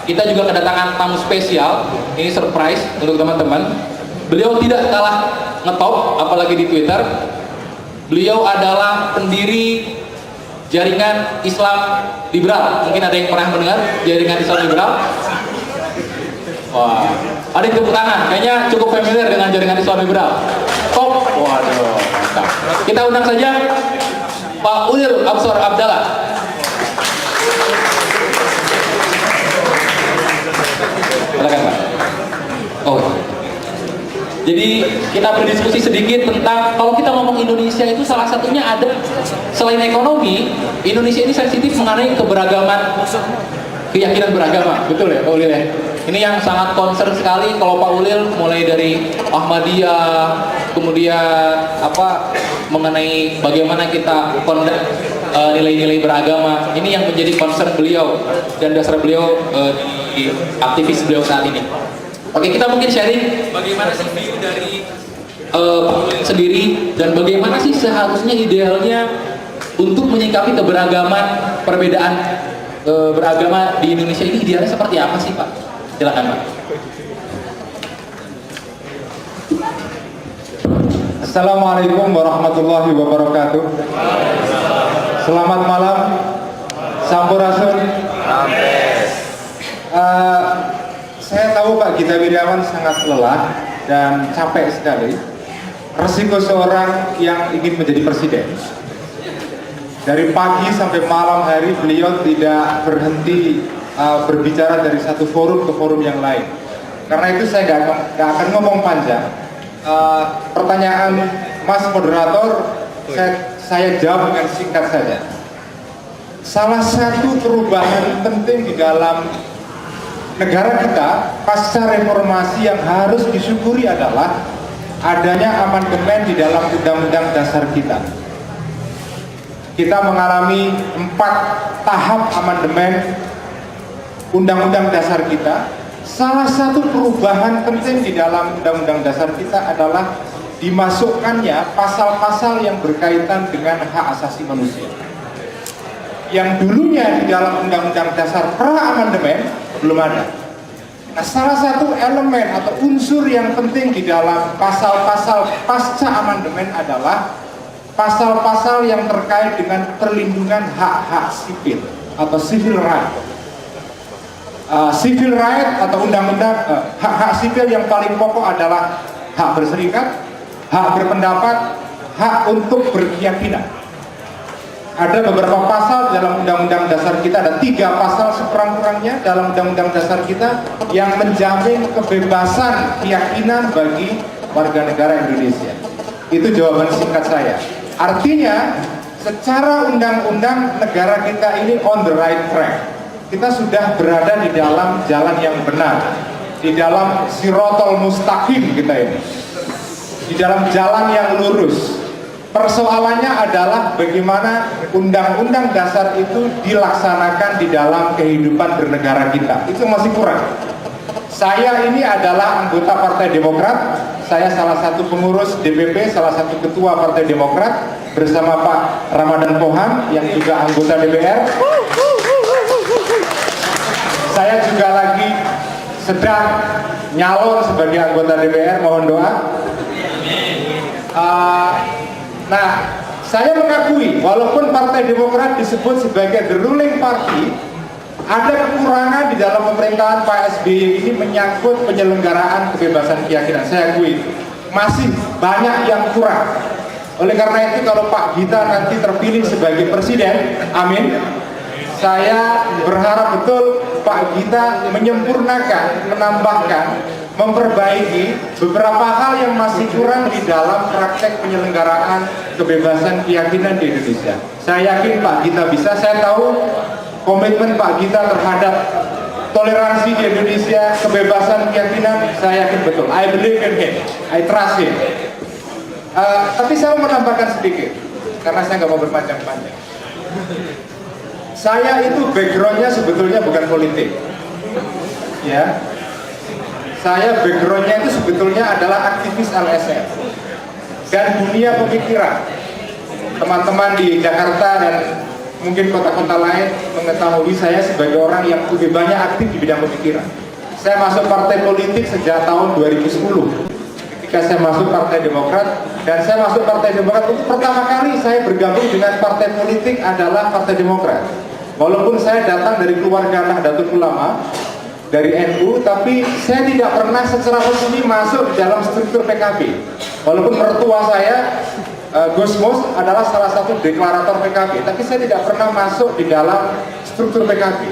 kita juga kedatangan tamu spesial. Ini surprise untuk teman-teman. Beliau tidak kalah ngetop, apalagi di Twitter. Beliau adalah pendiri jaringan Islam Liberal. Mungkin ada yang pernah mendengar jaringan Islam Liberal? Wah, ada yang tepuk tangan. Kayaknya cukup familiar dengan jaringan Islam Liberal. Top. Waduh, mantap. Kita undang saja Pak Ulil Absor Abdallah. Silakan, Pak. Oh. Jadi kita berdiskusi sedikit tentang kalau kita ngomong Indonesia itu salah satunya ada selain ekonomi, Indonesia ini sensitif mengenai keberagaman, keyakinan beragama, betul ya Pak Ulil ya? Ini yang sangat concern sekali kalau Pak Ulil mulai dari Ahmadiyah, kemudian mengenai bagaimana kita conduct nilai-nilai beragama. Ini yang menjadi concern beliau dan dasar beliau di aktivis beliau saat ini. Oke, kita mungkin sharing bagaimana sih view dari Pak Ulil sendiri dan bagaimana sih seharusnya idealnya untuk menyikapi keberagaman, perbedaan beragama di Indonesia ini idealnya seperti apa sih Pak? Silakan Pak. Assalamualaikum warahmatullahi wabarakatuh. Selamat malam, Sampurasun. Saya tahu Pak Gita Wirjawan sangat lelah dan capek sekali. Resiko seorang yang ingin menjadi presiden. Dari pagi sampai malam hari beliau tidak berhenti berbicara dari satu forum ke forum yang lain. Karena itu saya nggak akan ngomong panjang. Pertanyaan Mas Moderator saya jawab dengan singkat saja. Salah satu perubahan penting di dalam negara kita pasca reformasi yang harus disyukuri adalah adanya amandemen di dalam undang-undang dasar kita. Kita mengalami 4 tahap amandemen undang-undang dasar kita. Salah satu perubahan penting di dalam undang-undang dasar kita adalah dimasukkannya pasal-pasal yang berkaitan dengan hak asasi manusia. Yang dulunya di dalam undang-undang dasar pra-amandemen belum ada. Nah, salah satu elemen atau unsur yang penting di dalam pasal-pasal pasca amandemen adalah pasal-pasal yang terkait dengan perlindungan hak-hak sipil atau civil right. Civil right atau undang-undang hak-hak sipil yang paling pokok adalah hak berserikat, hak berpendapat, hak untuk berkeyakinan. Ada beberapa pasal dalam undang-undang dasar kita, ada 3 pasal sekurang-kurangnya dalam undang-undang dasar kita yang menjamin kebebasan keyakinan bagi warga negara Indonesia. Itu jawaban singkat saya. Artinya secara undang-undang negara kita ini on the right track. Kita sudah berada di dalam jalan yang benar, di dalam sirotol mustaqim kita ini, di dalam jalan yang lurus. Persoalannya adalah bagaimana undang-undang dasar itu dilaksanakan di dalam kehidupan bernegara kita. Itu masih kurang. Saya ini adalah anggota Partai Demokrat. Saya salah satu pengurus DPP, salah satu ketua Partai Demokrat bersama Pak Ramadan Pohan yang juga anggota DPR. Saya juga lagi sedang nyalon sebagai anggota DPR, mohon doa. Nah, saya mengakui walaupun Partai Demokrat disebut sebagai the ruling party, ada kekurangan di dalam pemerintahan Pak SBY ini menyangkut penyelenggaraan kebebasan keyakinan. Saya akui masih banyak yang kurang. Oleh karena itu kalau Pak Gita nanti terpilih sebagai presiden, amin, saya berharap betul Pak Gita menyempurnakan, menambahkan, memperbaiki beberapa hal yang masih kurang di dalam praktek penyelenggaraan kebebasan keyakinan di Indonesia. Saya yakin Pak Gita bisa. Saya tahu komitmen Pak Gita terhadap toleransi di Indonesia, kebebasan keyakinan, saya yakin betul. I believe in him, I trust him. Tapi saya mau menambahkan sedikit, karena saya nggak mau berpanjang-panjang. Saya itu backgroundnya sebetulnya bukan politik, ya. Saya backgroundnya itu sebetulnya adalah aktivis LSM dan dunia pemikiran. Teman-teman di Jakarta dan mungkin kota-kota lain mengetahui saya sebagai orang yang lebih banyak aktif di bidang pemikiran. Saya masuk partai politik sejak tahun 2010 ketika saya masuk Partai Demokrat, dan saya masuk Partai Demokrat untuk pertama kali saya bergabung dengan partai politik adalah Partai Demokrat. Walaupun saya datang dari keluarga Nahdlatul Ulama, dari NU, tapi saya tidak pernah secara resmi masuk di dalam struktur PKB. Walaupun mertua saya Gus Mus adalah salah satu deklarator PKB, tapi saya tidak pernah masuk di dalam struktur PKB.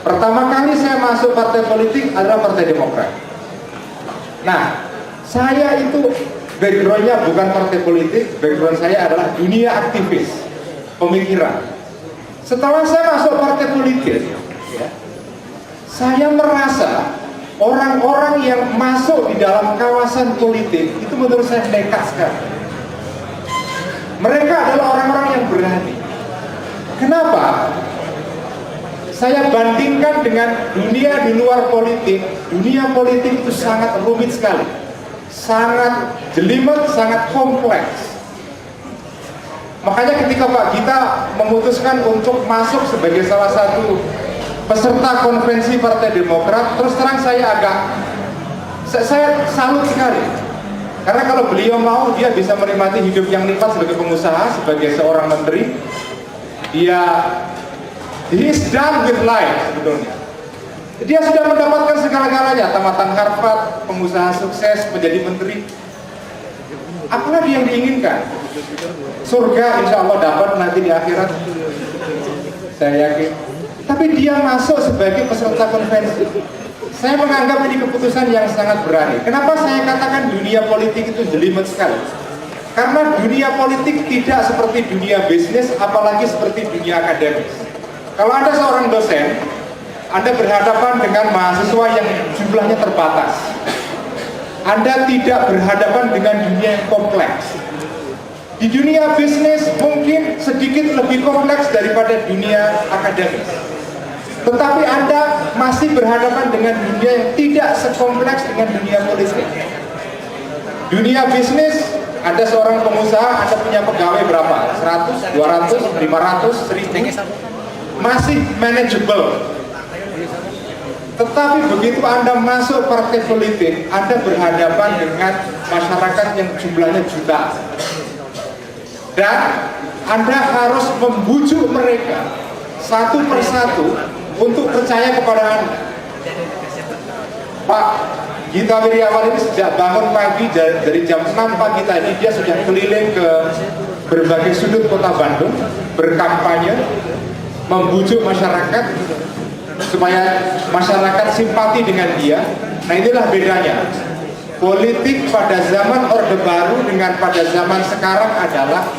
Pertama kali saya masuk partai politik adalah Partai Demokrat. Nah, saya itu backgroundnya bukan partai politik, background saya adalah dunia aktivis, pemikiran. Setelah saya masuk partai politik, ya, saya merasa orang-orang yang masuk di dalam kawasan politik itu menurut saya nekat sekali. Mereka adalah orang-orang yang berani. Kenapa? Saya bandingkan dengan dunia di luar politik. Dunia politik itu sangat rumit sekali, sangat jelimet, sangat kompleks. Makanya ketika Pak Gita memutuskan untuk masuk sebagai salah satu peserta konvensi Partai Demokrat, terus terang saya salut sekali. Karena kalau beliau mau, dia bisa menikmati hidup yang nikmat sebagai pengusaha, sebagai seorang menteri. He is done with life sebetulnya. Dia sudah mendapatkan segala-galanya, tamatan Harvard, pengusaha sukses, menjadi menteri. Apalagi yang diinginkan? Surga insya Allah dapat nanti di akhirat, saya yakin. Tapi dia masuk sebagai peserta konvensi. Saya menganggap ini keputusan yang sangat berani. Kenapa saya katakan dunia politik itu jelimet sekali? Karena dunia politik tidak seperti dunia bisnis, apalagi seperti dunia akademis. Kalau Anda seorang dosen, Anda berhadapan dengan mahasiswa yang jumlahnya terbatas. Anda tidak berhadapan dengan dunia yang kompleks. Di dunia bisnis mungkin sedikit lebih kompleks daripada dunia akademis. Tetapi Anda masih berhadapan dengan dunia yang tidak sekompleks dengan dunia politik. Dunia bisnis, Anda seorang pengusaha, Anda punya pegawai berapa? 100, 200, 500, 1000? Masih manageable. Tetapi begitu Anda masuk partai politik, Anda berhadapan dengan masyarakat yang jumlahnya juta. Dan Anda harus membujuk mereka satu persatu untuk percaya kepada Anda. Pak Gita Wirjawan ini sejak bangun pagi dari jam 6 pagi tadi, dia sudah keliling ke berbagai sudut kota Bandung, berkampanye, membujuk masyarakat supaya masyarakat simpati dengan dia. Nah, inilah bedanya. Politik pada zaman Orde Baru dengan pada zaman sekarang adalah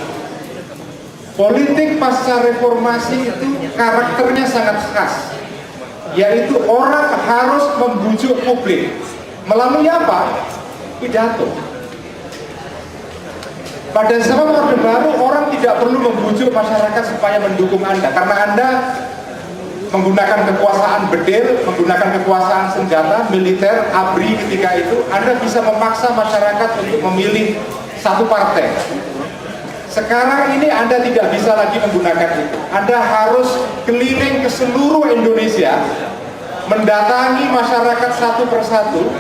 politik pasca reformasi itu karakternya sangat khas, yaitu orang harus membujuk publik. Melalui apa? Pidato. Pada zaman Orde Baru, orang tidak perlu membujuk masyarakat supaya mendukung Anda, karena Anda menggunakan kekuasaan bedil, menggunakan kekuasaan senjata, militer, ABRI ketika itu, Anda bisa memaksa masyarakat untuk memilih satu partai. Sekarang ini Anda tidak bisa lagi menggunakan itu. Anda harus keliling ke seluruh Indonesia, mendatangi masyarakat satu persatu,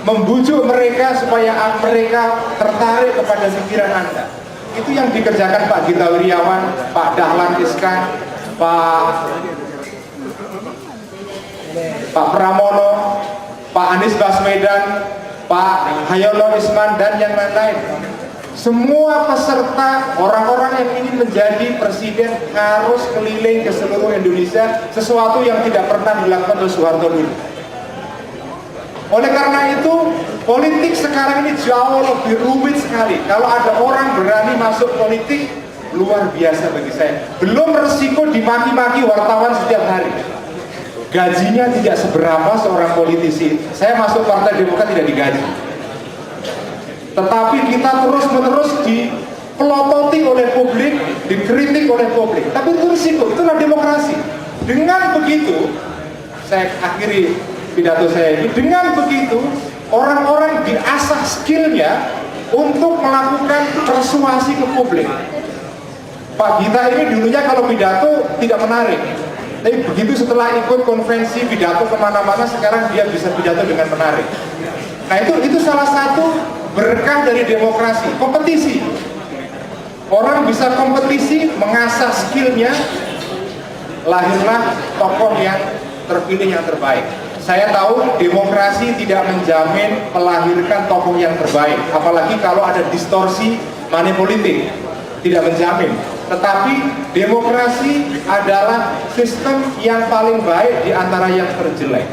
membujuk mereka supaya mereka tertarik kepada pikiran Anda. Itu yang dikerjakan Pak Gita Wirjawan, Pak Dahlan Iskan, Pak Pramono, Pak Anies Baswedan, Pak Hayono Isman, dan yang lain-lain. Semua peserta, orang-orang yang ingin menjadi presiden harus keliling ke seluruh Indonesia, sesuatu yang tidak pernah dilakukan oleh Soeharto dulu. Oleh karena itu, politik sekarang ini jauh lebih rumit sekali. Kalau ada orang berani masuk politik, luar biasa bagi saya. Belum resiko dimaki-maki wartawan setiap hari. Gajinya tidak seberapa seorang politisi. Saya masuk Partai Demokrat tidak digaji. Tetapi kita terus-menerus dipelototi oleh publik, dikritik oleh publik. Tapi itu risiko, itulah demokrasi. Dengan begitu, saya akhiri pidato saya ini, dengan begitu orang-orang diasah skillnya untuk melakukan persuasi ke publik. Pak Gita ini dulunya kalau pidato tidak menarik, tapi begitu setelah ikut konferensi pidato kemana-mana, sekarang dia bisa pidato dengan menarik. Nah itu salah satu berkah dari demokrasi, kompetisi. Orang bisa kompetisi, mengasah skillnya, lahirlah tokoh yang terpilih yang terbaik. Saya tahu demokrasi tidak menjamin melahirkan tokoh yang terbaik, apalagi kalau ada distorsi money politik, tidak menjamin. Tetapi demokrasi adalah sistem yang paling baik di antara yang terjelek.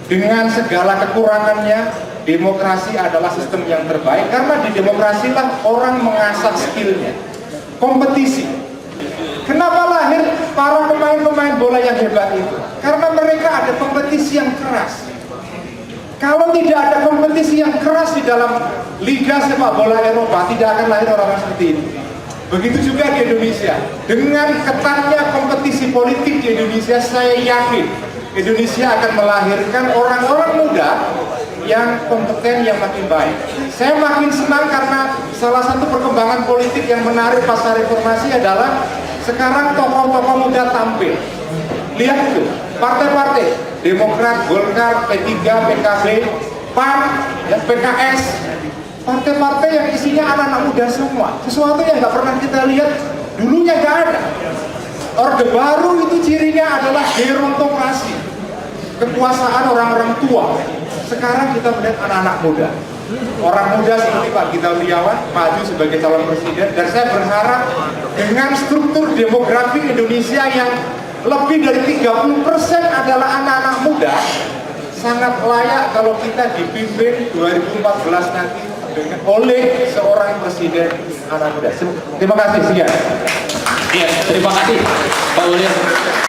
Dengan segala kekurangannya, demokrasi adalah sistem yang terbaik karena di demokrasilah orang mengasah skillnya. Kompetisi. Kenapa lahir para pemain-pemain bola yang hebat itu? Karena mereka ada kompetisi yang keras. Kalau tidak ada kompetisi yang keras di dalam liga sepak bola Eropa, tidak akan lahir orang-orang seperti ini. Begitu juga di Indonesia. Dengan ketatnya kompetisi politik di Indonesia, saya yakin Indonesia akan melahirkan orang-orang muda yang kompeten, yang makin baik. Saya makin senang karena salah satu perkembangan politik yang menarik pasca reformasi adalah sekarang tokoh-tokoh muda tampil. Lihat itu, partai-partai Demokrat, Golkar, P3, PKB, PAN, PKS, partai-partai yang isinya anak-anak muda semua. Sesuatu yang nggak pernah kita lihat dulunya, nggak ada. Orde Baru itu cirinya adalah gerontokrasi, kekuasaan orang-orang tua. Sekarang kita melihat anak-anak muda, orang muda seperti Pak Gita Wirjawan maju sebagai calon presiden, dan saya berharap dengan struktur demografi Indonesia yang lebih dari 30% adalah anak-anak muda, sangat layak kalau kita dipimpin 2014 nanti oleh seorang presiden anak muda. Terima kasih, sekian. Iya, terima kasih Pak William.